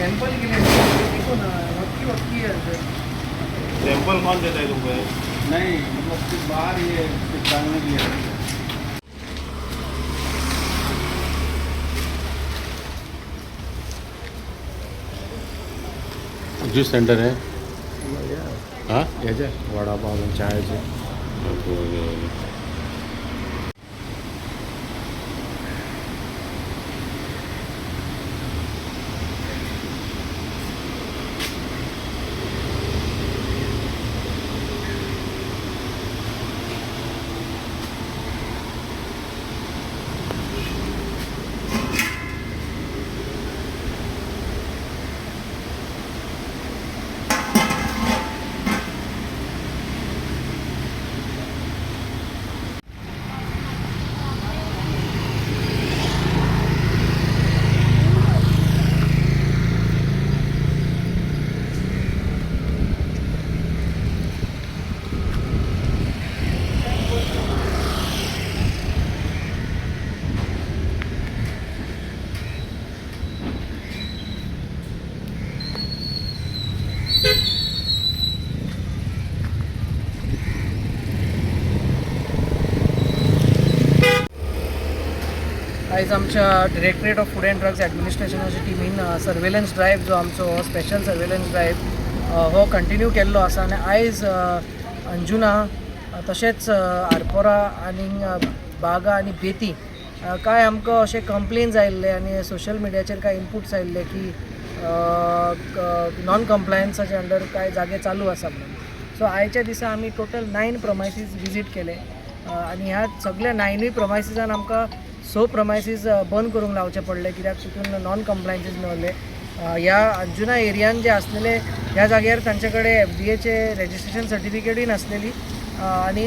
Sample केले देखो ना वक्की वक्की है सैंपल कौन देता है तुमको? नहीं मतलब सिर्फ बाहर ये डालने के लिए ज्यूस सेंटर है हाँ याचे वडापाव चहाचे आयज आमच्या directorate of food and drugs एडमिनिस्ट्रेशनाची टीमीन सर्वेलन्स ड्रायव्ह जो आमचो स्पेशल सर्वेलन्स ड्रायव्ह हो कंटिन्यू केल्लो आसा आनी आयज अंजुना तशेंच आरपोरा आनी बागा आनी बेती काय आमकां अशे कंप्लेन्स आयिल्ले आनी सोशल मिडियाचेर काय इनपुट्स आयिल्ले की नॉन कंप्लायन्साचे अंडर काय जागे चालू आसा म्हणून सो आयच्या दिसा आमी टोटल 9 प्रमायसीस विजीट केले आनी ह्या सगळ्या 9 प्रमायसिसान आमकां 6 प्रमायसीस बंद करूंक लावचे पडले कित्याक तितून नॉन कंप्लायन्सीस मेळ्ळे ह्या अंजुना एरियान जे आसलेले ह्या जाग्यार तांचे कडेन FDA रेजिस्ट्रेशन सर्टिफिकेटूय नासलेली आनी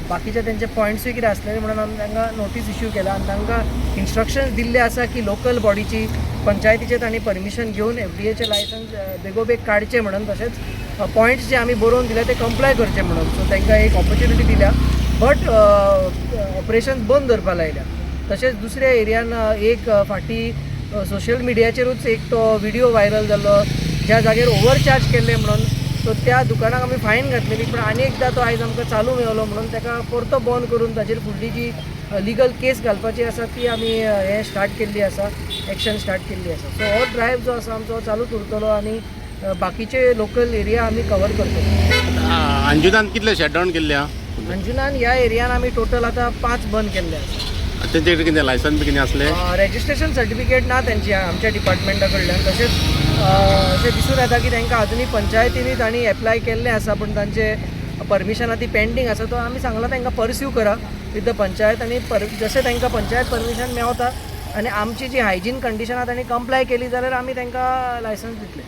बाकीचे तेंचे पॉयंट्सूय कितें आसलेले म्हणून आमी तांकां नोटीस इश्यू केला आनी तांकां इन्स्ट्रक्शन्स दिल्ले आसा की लोकल बॉडीची पंचायतीचे तांणी परमिशन घेवन FDA लायसन्स बेगोबेग काडचे म्हणून तशेंच पॉयंट्स जे आमी बरोवन दिले ते कंप्लाय करचे म्हणून सो तांकां एक ऑपॉर्च्युनिटी दिल्या बट ऑपरेशन बंद करपा लायल्या तशेंच दुसऱ्या एरियान एक फाटी सोशल मिडियाचेरूच एक तो व्हिडिओ व्हायरल जाल्लो ज्या जाग्यार ओव्हरचार्ज केल्ले म्हणून सो त्या दुकानाक आमी फायन घातलेली पण आनी एकदां तो आयज आमकां चालू मेळलो म्हणून ताका परतो बंद करून ताचेर फुडली जी लिगल केस घालपाची आसा ती आमी हे स्टार्ट केल्ली आसा एक्शन स्टार्ट केल्ली आसा सो हो ड्रायव्ह जो आसा आमचो चालूच उरतलो आनी बाकीचे लोकल एरिया आमी कवर करतलो. अंजुनान कितले शटडावन केल्ले हा? अंजुनान ह्या एरियान आमी टोटल आतां 5 बंद केल्ले आसा. तेंचे कडेन कितें लायसन्स बी कितें असले? रेजिस्ट्रेशन सर्टिफिकेट ना तेंची आमच्या डिपार्टमेंटा कडल्यान तशेंच अशें दिसून येता की तांकां अजुनूय पंचायतींनी तांणी एप्लाय केल्लें आसा पूण तांचे परमिशनां ती पेंडींग आसा तो आमी सांगलां तांकां परस्यू करा विथ द पंचायत आनी जशें तांकां पंचायत परमिशन मेळता आनी आमची जी हायजीन कंडिशनां तांणी कंप्लाय केली जाल्यार आमी तांकां लायसन्स दितले.